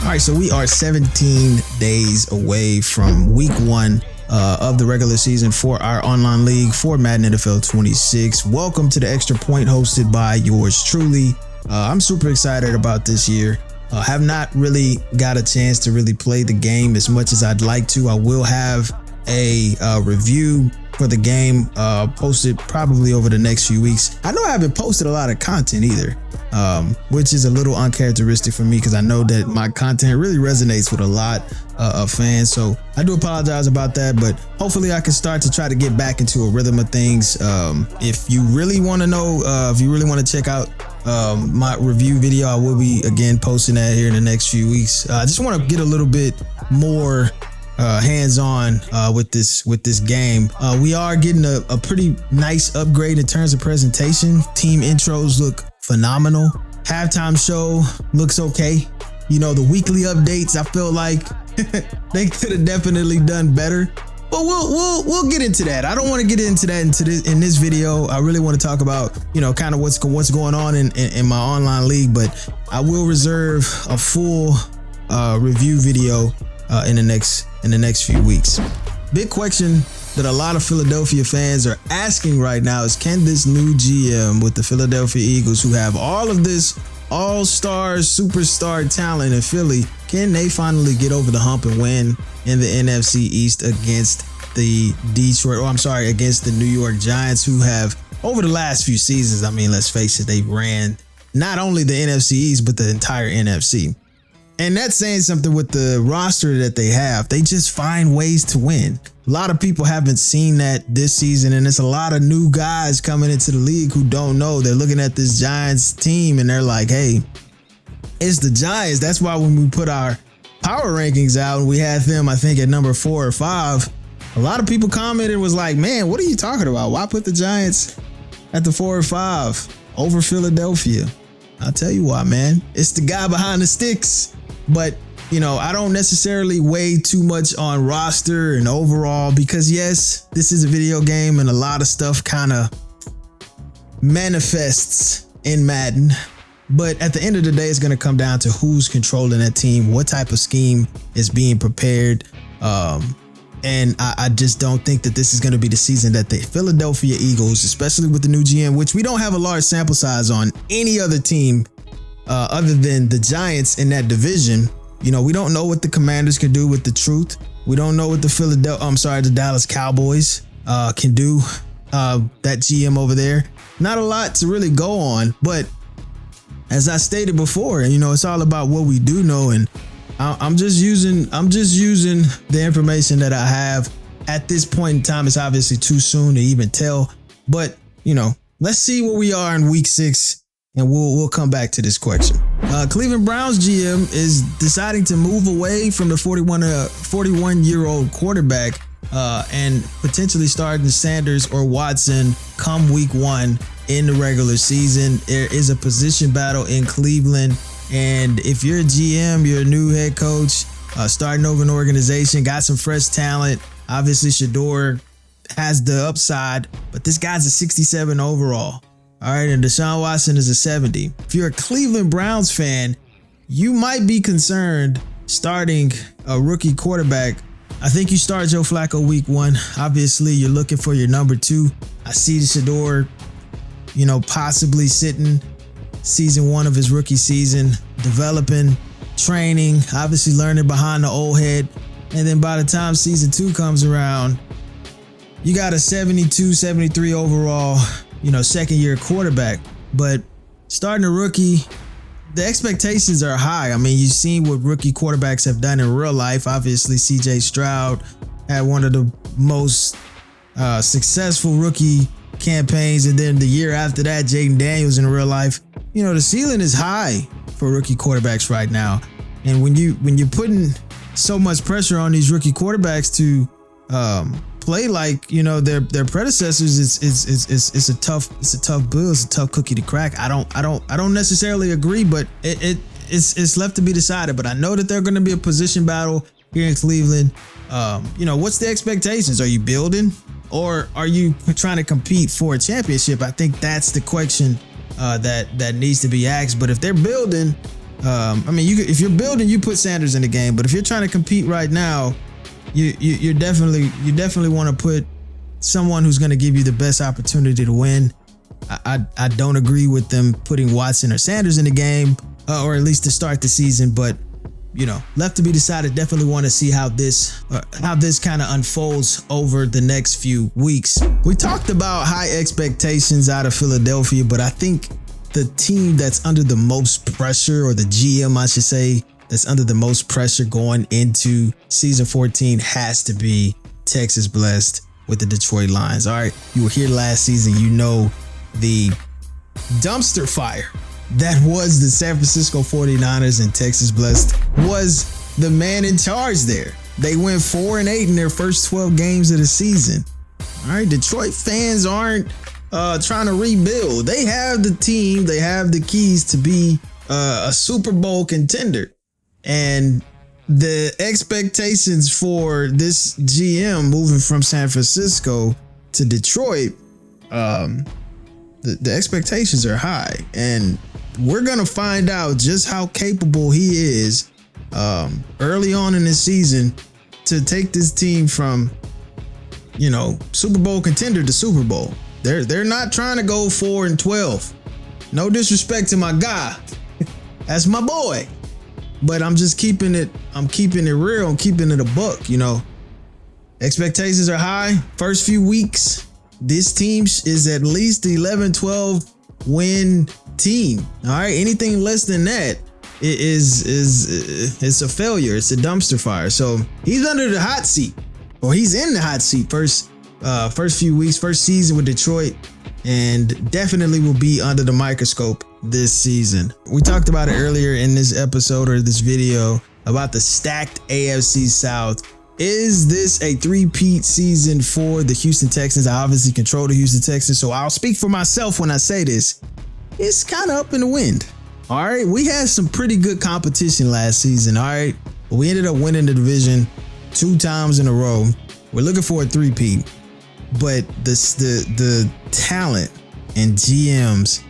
All right, so we are 17 days away from week 1 of the regular season for our online league for Madden NFL 26. Welcome to the Extra Point, hosted by yours truly. I'm super excited about this year. Have not really got a chance to really play the game as much as I'd like to. I will have a review for the game posted probably over the next few weeks. I know I haven't posted a lot of content either, which is a little uncharacteristic for me because I know that my content really resonates with a lot of fans. So I do apologize about that, but hopefully I can start to try to get back into a rhythm of things. If you really want to know, if you really want to check out my review video, I will be again posting that here in the next few weeks. I just want to get a little bit more hands-on with this game. We are getting a pretty nice upgrade in terms of presentation. Team intros look phenomenal. Halftime show looks okay. You know, the weekly updates, I feel like they could have definitely done better. But we'll get into that. I don't want to get into that in this video. I really want to talk about, you know, kind of what's going on in my online league, but I will reserve a full review video in the next few weeks. Big question that a lot of Philadelphia fans are asking right now is, can this new GM with the Philadelphia Eagles, who have all of this all-star, superstar talent in Philly, can they finally get over the hump and win in the NFC East against the against the New York Giants, who have, over the last few seasons, I mean, let's face it, they ran not only the NFC East, but the entire NFC. And that's saying something with the roster that they have. They just find ways to win. A lot of people haven't seen that this season, and it's a lot of new guys coming into the league who don't know. They're looking at this Giants team and they're like, hey, it's the Giants. That's why when we put our power rankings out and we had them, I think, at number 4 or 5, a lot of people commented, was like, man, what are you talking about? Why put the Giants at the 4 or 5 over Philadelphia? I'll tell you why, man. It's the guy behind the sticks. But, you know, I don't necessarily weigh too much on roster and overall because, yes, this is a video game and a lot of stuff kind of manifests in Madden. But at the end of the day, it's going to come down to who's controlling that team, what type of scheme is being prepared. And I just don't think that this is going to be the season that the Philadelphia Eagles, especially with the new GM, which we don't have a large sample size on any other team other than the Giants in that division. You know, we don't know what the Commanders can do with the truth. We don't know what the Dallas Cowboys can do. That GM over there, not a lot to really go on. But as I stated before, you know, it's all about what we do know, and I'm just using the information that I have at this point in time. It's obviously too soon to even tell, but you know, let's see where we are in week 6. And we'll come back to this question. Cleveland Browns GM is deciding to move away from the 41-year-old quarterback and potentially starting Sanders or Watson come week 1 in the regular season. There is a position battle in Cleveland. And if you're a GM, you're a new head coach, starting over an organization, got some fresh talent. Obviously, Shador has the upside, but this guy's a 67 overall. All right, and Deshaun Watson is a 70. If you're a Cleveland Browns fan, you might be concerned starting a rookie quarterback. I think you start Joe Flacco week 1. Obviously, you're looking for your number 2. I see Shador, you know, possibly sitting season 1 of his rookie season, developing, training, obviously learning behind the old head. And then by the time season 2 comes around, you got a 72, 73 overall, you know, second-year quarterback. But starting a rookie, the expectations are high. I mean, you've seen what rookie quarterbacks have done in real life. Obviously, CJ Stroud had one of the most successful rookie campaigns, and then the year after that, Jaden Daniels in real life. You know, the ceiling is high for rookie quarterbacks right now. And when you're putting so much pressure on these rookie quarterbacks to play like, you know, their predecessors, it's a tough bill. It's a tough cookie to crack. I don't necessarily agree, but it's left to be decided. But I know that they're going to be a position battle here in Cleveland. You know, what's the expectations? Are you building, or are you trying to compete for a championship? I think that's the question that needs to be asked. But if they're building, I mean, if you're building, you put Sanders in the game, but if you're trying to compete right now, you definitely want to put someone who's going to give you the best opportunity to win. I don't agree with them putting Watson or Sanders in the game, or at least to start the season, but left to be decided. Definitely want to see how this kind of unfolds over the next few weeks. We talked about high expectations out of Philadelphia, but I think the team that's under the most pressure, or the GM, I should say, that's under the most pressure going into season 14 has to be Texas Blessed with the Detroit Lions. All right, you were here last season. The dumpster fire that was the San Francisco 49ers, and Texas Blessed was the man in charge there. They went 4-8 in their first 12 games of the season. All right, Detroit fans aren't trying to rebuild. They have the team, they have the keys to be a Super Bowl contender. And the expectations for this GM moving from San Francisco to Detroit, the expectations are high, and we're gonna find out just how capable he is early on in this season to take this team from Super Bowl contender to Super Bowl. They're not trying to go 4-12. No disrespect to my guy, that's my boy, but I'm just keeping it real. I'm keeping it a buck. Expectations are high. First few weeks, this team is at least 11-12 win team. All right, anything less than that is a failure. It's a dumpster fire. So he's under the hot seat, or he's in the hot seat first few weeks, first season with Detroit, and definitely will be under the microscope this season. We talked about it earlier in this episode, or this video, about the stacked AFC South. Is this a three-peat season for the Houston Texans? I obviously control the Houston Texans, so I'll speak for myself when I say this. It's kind of up in the wind. All right, we had some pretty good competition last season. All right, but we ended up winning the division 2 times in a row. We're looking for a three-peat, but the talent and GMs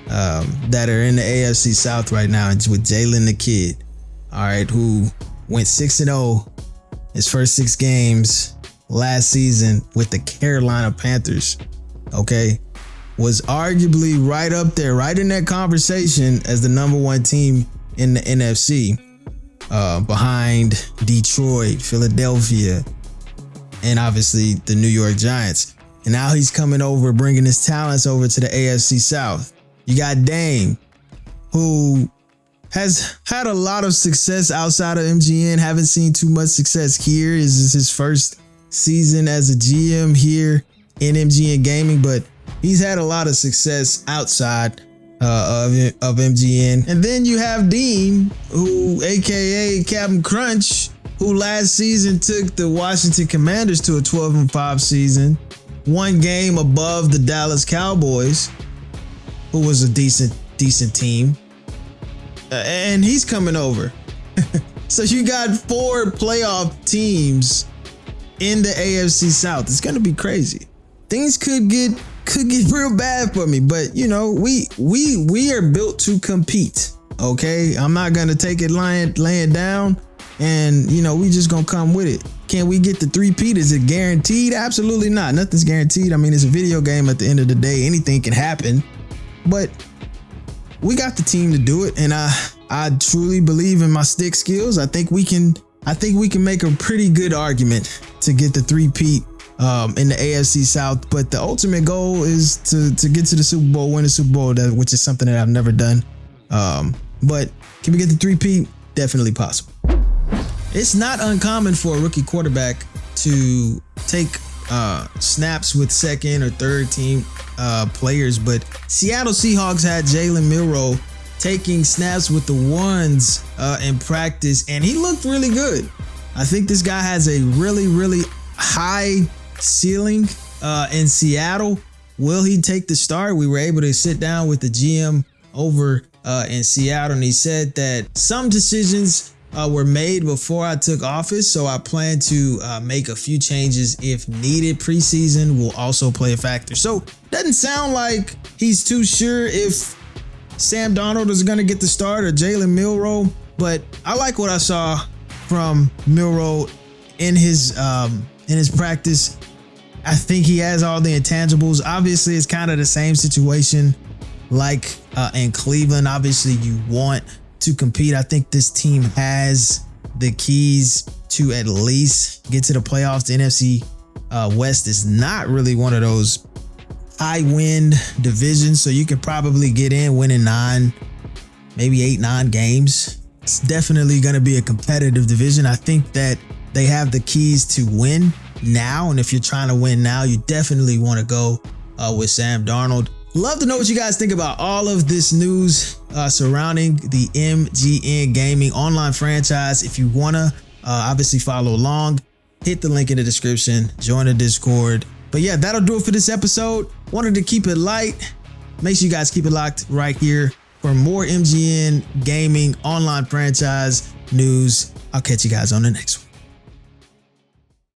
that are in the AFC South right now, with Jalen the Kid, all right, who went 6-0 his first 6 games last season with the Carolina Panthers, okay, was arguably right up there, right in that conversation as the number 1 team in the NFC, behind Detroit, Philadelphia, and obviously the New York Giants. And now he's coming over, bringing his talents over to the AFC South. You got Dame, who has had a lot of success outside of MGN. Haven't seen too much success here. This is his first season as a GM here in MGN Gaming, but he's had a lot of success outside of MGN. And then you have Dean, who, aka Captain Crunch, who last season took the Washington Commanders to a 12-5 season, 1 game above the Dallas Cowboys, who was a decent team. And he's coming over. So you got 4 playoff teams in the AFC South. It's gonna be crazy. Things could get real bad for me, but we are built to compete. Okay, I'm not gonna take it laying down, and we just gonna come with it. Can we get the three-peat? Is it guaranteed? Absolutely not. Nothing's guaranteed. I mean, it's a video game. At the end of the day, anything can happen, but we got the team to do it, and I truly believe in my stick skills. I think we can make a pretty good argument to get the three-peat in the AFC South. But the ultimate goal is to get to the Super Bowl, win the Super Bowl, which is something that I've never done. But can we get the three-peat? Definitely possible. It's not uncommon for a rookie quarterback to take snaps with second or third team players, but Seattle Seahawks had Jalen Milroe taking snaps with the ones in practice, and he looked really good. I think this guy has a really high ceiling in Seattle. Will he take the start? We were able to sit down with the GM over in Seattle, and he said that some decisions were made before I took office, so I plan to make a few changes if needed. Preseason will also play a factor. So doesn't sound like he's too sure if Sam Darnold is going to get the start or Jalen Milroe, but I like what I saw from Milroe in his practice. I think he has all the intangibles. Obviously, it's kind of the same situation like in Cleveland. Obviously, you want to compete. I think this team has the keys to at least get to the playoffs. The NFC West is not really one of those high win divisions, so you could probably get in winning 9, maybe 8-9 games. It's definitely going to be a competitive division. I think that they have the keys to win now, and if you're trying to win now, you definitely want to go with Sam Darnold. Love to know what you guys think about all of this news surrounding the MGN Gaming online franchise. If you want to obviously follow along, hit the link in the description, join the Discord. But yeah, that'll do it for this episode. Wanted to keep it light. Make sure you guys keep it locked right here for more MGN Gaming online franchise news. I'll catch you guys on the next one.